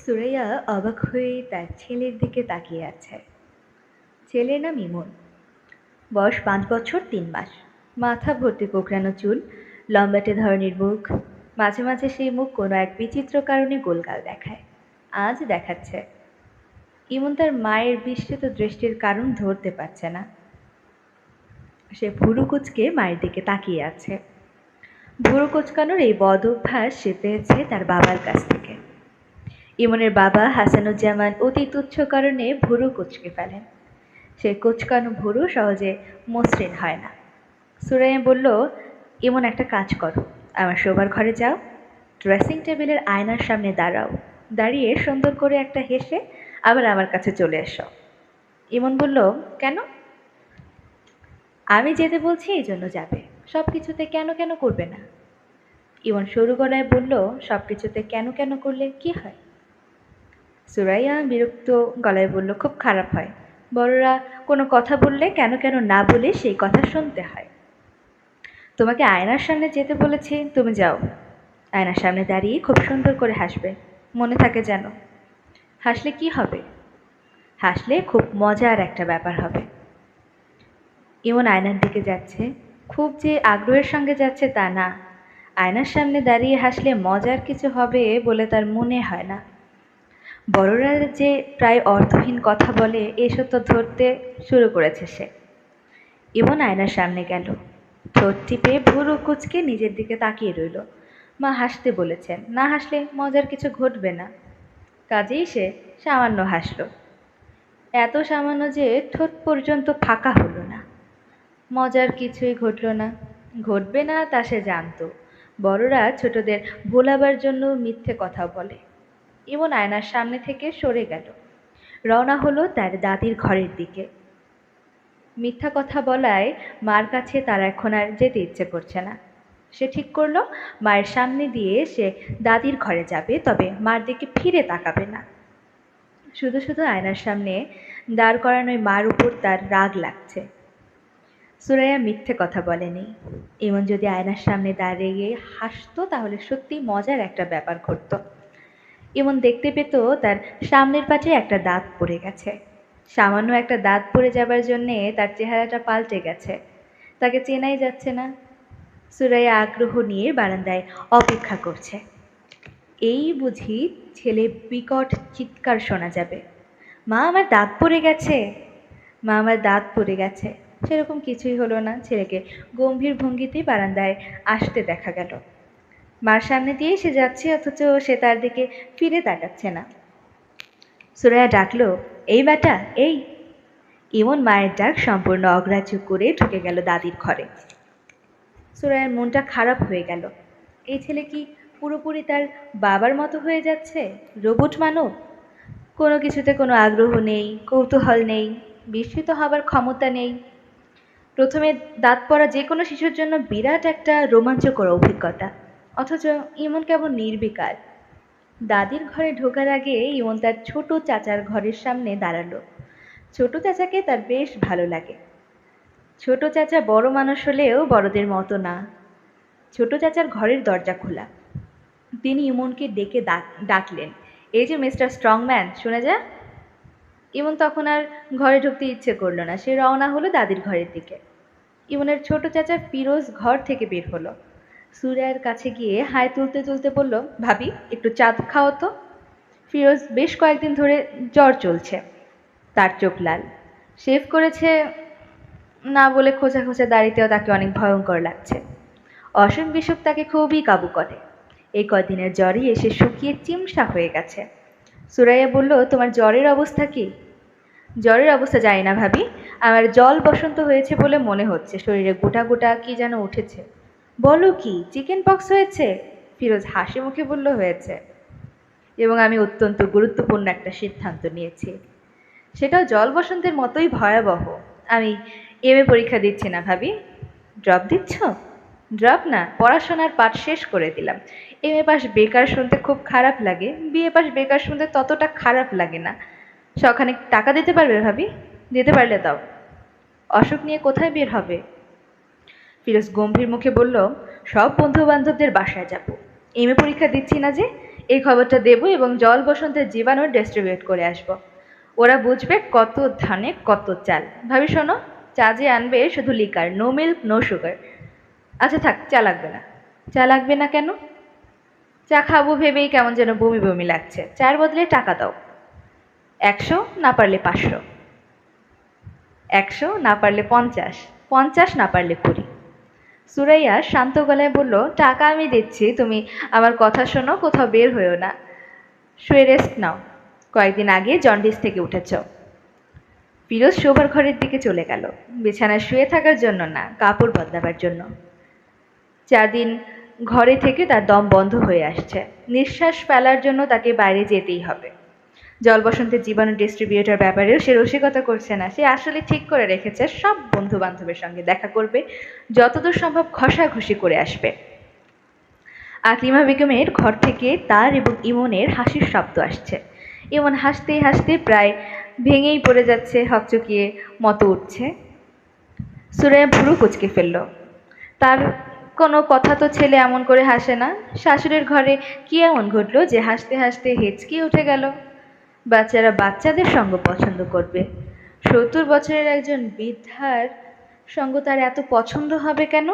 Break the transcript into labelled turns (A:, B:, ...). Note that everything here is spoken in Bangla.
A: সুরাইয়া অবাক হয়ে তার ছেলের দিকে তাকিয়ে আছে। ছেলের নাম ইমন। বয়স 5 বছর 3 মাস। মাথা ভর্তি কোঁকড়ানো চুল, লম্বাটে ধরনের মুখ। মাঝে মাঝে সেই মুখ কোনো এক বিচিত্র কারণে গোলগাল দেখায়। আজ দেখাচ্ছে। ইমন তার মায়ের বিস্মিত দৃষ্টির কারণ ধরতে পারছে না। সে ভুরু কুঁচকে মায়ের দিকে তাকিয়ে আছে। ভুরু কুঁচকানোর এই বদ অভ্যাস সে পেয়েছে তার বাবার কাছ থেকে। ইমনের বাবা হাসানুজ্জামান অতি তুচ্ছ কারণে ভুরু কুঁচকে ফেলেন। সে কুঁচকানো ভুরু সহজে মসৃণ হয় না। সুরাইয়া বলল, ইমন একটা কাজ করো, আমার শোবার ঘরে যাও, ড্রেসিং টেবিলের আয়নার সামনে দাঁড়াও, দাঁড়িয়ে সুন্দর করে একটা হেসে আবার আমার কাছে চলে এসো। ইমন বলল, কেন? আমি যেতে বলছি এই জন্য যাবে, সব কিছুতে কেন কেন করবে না। ইমন সরু গলায় বলল, সব কিছুতে কেন কেন করলে কি হয়? সুরাইয়া বিরক্ত গলায় বলল, খুব খারাপ হয়। বড়রা কোনো কথা বললে কেন কেন না বলে সেই কথা শুনতে হয়। তোমাকে আয়নার সামনে যেতে বলেছি, তুমি যাও। আয়নার সামনে দাঁড়িয়ে খুব সুন্দর করে হাসবে, মনে থাকে যেন। হাসলে কি হবে? হাসলে খুব মজার একটা ব্যাপার হবে। ইমন আয়নার দিকে যাচ্ছে। খুব যে আগ্রহের সঙ্গে যাচ্ছে তা না। আয়নার সামনে দাঁড়িয়ে হাসলে মজার কিছু হবে বলে তার মনে হয় না। বড়রা যে প্রায় অর্থহীন কথা বলে এ সত্য ধরতে শুরু করেছে সে। ইমন আয়নার সামনে গেল। ঠোঁট টিপে ভুরু কুঁচকে নিজের দিকে তাকিয়ে রইল। মা হাসতে বলেছেন, না হাসলে মজার কিছু ঘটবে না। কাজেই সে সামান্য হাসল। এত সামান্য যে ঠোঁট পর্যন্ত ফাঁকা হলো না। মজার কিছুই ঘটল না। ঘটবে না তা সে জানত। বড়রা ছোটদের ভোলাবার জন্য মিথ্যে কথা বলে। ইমন আয়নার সামনে থেকে সরে গেল। রওনা হলো তার দাদির ঘরের দিকে। মিথ্যা কথা বলায় মার কাছে তার এখন আর যেতে ইচ্ছে করছে না। সে ঠিক করলো মায়ের সামনে দিয়ে সে দাদির ঘরে যাবে, তবে মার দিকে ফিরে তাকাবে না। শুধু শুধু আয়নার সামনে দাঁড় করানোয় মার উপর তার রাগ লাগছে। সুরাইয়া মিথ্যে কথা বলেনি। এমন যদি আয়নার সামনে দাঁড়িয়ে হাসতো তাহলে সত্যি মজার একটা ব্যাপার ঘটতো। এমন দেখতে পেত তার সামনের পাশে একটা দাঁত পড়ে গেছে। সামান্য একটা দাঁত পড়ে যাবার জন্যে তার চেহারাটা পাল্টে গেছে। তাকে চেনাই যাচ্ছে না। সুরাইয়া আগ্রহ নিয়ে বারান্দায় অপেক্ষা করছে। এই বুঝি ছেলে বিকট চিৎকার শোনা যাবে, মা আমার দাঁত পড়ে গেছে, মা আমার দাঁত পড়ে গেছে। সেরকম কিছুই হলো না। ছেলেকে গম্ভীর ভঙ্গিতে বারান্দায় আসতে দেখা গেল। মার সামনে দিয়ে সে যাচ্ছে, অথচ সে তার দিকে ফিরে তাকাচ্ছে না। সুরাইয়া ডাকলো, এই বেটা, এই। ইমন মায়ের ডাক সম্পূর্ণ অগ্রাহ্য করে ঢুকে গেল দাদির ঘরে। সুরাইয়ার মনটা খারাপ হয়ে গেল। এই ছেলে কি পুরোপুরি তার বাবার মতো হয়ে যাচ্ছে? রোবট মানব। কোনো কিছুতে কোনো আগ্রহ নেই, কৌতূহল নেই, বিস্মিত হবার ক্ষমতা নেই। প্রথমে দাঁত পড়া যে কোনো শিশুর জন্য বিরাট একটা রোমাঞ্চকর অভিজ্ঞতা, অথচ ইমন কেমন নির্বিকার। দাদির ঘরে ঢোকার আগে ইমন তার ছোট চাচার ঘরের সামনে দাঁড়ালো। ছোট চাচাকে তার বেশ ভালো লাগে। ছোট চাচা বড় মানুষ হলেও বড়দের মতো না। ছোট চাচার ঘরের দরজা খোলা। তিনি ইমনকে ডেকে ডাকলেন, এই যে মিস্টার স্ট্রংম্যান, শুনে যা। ইমন তখন আর ঘরে ঢুকতে ইচ্ছে করলো না। সে রওনা হলো দাদির ঘরের দিকে। ইমনের ছোট চাচা ফিরোজ ঘর থেকে বের হলো। সুরাইয়ের কাছে গিয়ে হাই তুলতে তুলতে বলল, ভাবি একটু চা খাও তো। ফিরোজ বেশ কয়েকদিন ধরে জ্বর চলছে। তার চোখ লাল। শেভ করেছে না বলে খোঁচা খোঁচা দাড়িতেও তাকে অনেক ভয়ঙ্কর লাগছে। অসুখ বিসুখ তাকে খুবই কাবু করে। এই কদিনের জ্বরই এসে শুকিয়ে চিমসা হয়ে গেছে। সুরাইয়া বলল, তোমার জ্বরের অবস্থা কি? জ্বরের অবস্থা জানি না ভাবি, আমার জল বসন্ত হয়েছে বলে মনে হচ্ছে। শরীরে গোটা গোটা কি যেন উঠেছে। বলো কি, চিকেন পক্স হয়েছে? ফিরোজ হাসি মুখে বলল, হয়েছে, এবং আমি অত্যন্ত গুরুত্বপূর্ণ একটা সিদ্ধান্ত নিয়েছি। সেটাও জল বসন্তের মতোই ভয়াবহ। আমি এমএ পরীক্ষা দিচ্ছি না ভাবি। ড্রপ দিচ্ছ? ড্রপ না, পড়াশোনার পাঠ শেষ করে দিলাম। এমএ পাস বেকার শুনতে খুব খারাপ লাগে, বিএ পাস বেকার শুনতে ততটা খারাপ লাগে না। সখানেক টাকা দিতে পারবে ভাবি? দিতে পারলে দাও। অসুখ নিয়ে কোথায় বের হবে? ফিরোজ গম্ভীর মুখে বলল, সব বন্ধু বান্ধবদের বাসায় যাব। এমএ পরীক্ষা দিচ্ছি না যে, এই খবরটা দেবো এবং জল বসন্তের জীবাণু ডিস্ট্রিবিউট করে আসবো। ওরা বুঝবে কত ধানে কত চাল। ভাবি শোনো, চা যে আনবে শুধু liquor, no milk no sugar. আচ্ছা থাক, চা লাগবে না। চা লাগবে না কেন? চা খাবো ভেবেই কেমন যেন বমি বমি লাগছে। চার বদলে টাকা দাও। 100, না পারলে 500। 100 না পারলে 50, 50 না পারলে 20। সুরাইয়া শান্ত গলায় বলল, টাকা আমি দিচ্ছি, তুমি আমার কথা শোনো, কোথাও বের হয়েও না, শুয়ে রেস্ট নাও। কয়েকদিন আগে জন্ডিস থেকে উঠেছ। ফিরোজ শোবার ঘরের দিকে চলে গেল, বিছানায় শুয়ে থাকার জন্য না, কাপড় বদলাবার জন্য। 4 দিন ঘরে থেকে তার দম বন্ধ হয়ে আসছে। নিঃশ্বাস ফেলার জন্য তাকে বাইরে যেতেই হবে। জল বসন্তের জীবাণু ডিস্ট্রিবিউটার ব্যাপারেও সে রসিকতা করছে না। সে আসলে ঠিক করে রেখেছে সব বন্ধু বান্ধবের সঙ্গে দেখা করবে, যতদূর সম্ভব ঘষাঘষি করে আসবে। আকলিমা বেগমের ঘর থেকে তার এবং ইমনের হাসির শব্দ আসছে। ইমন হাসতে হাসতে প্রায় ভেঙেই পড়ে যাচ্ছে, হকচকিয়ে মতো উঠছে। সুরাইয়া ভুরু কুচকে ফেলল। তার কোনো কথা তো ছেলে এমন করে হাসে না। শাশুড়ির ঘরে কি এমন ঘটলো যে হাসতে হাসতে হেঁচকি উঠে গেল? বাচ্চারা বাচ্চাদের সঙ্গ পছন্দ করবে, 70 বছরের একজন বৃদ্ধার সঙ্গ তার এত পছন্দ হবে কেন?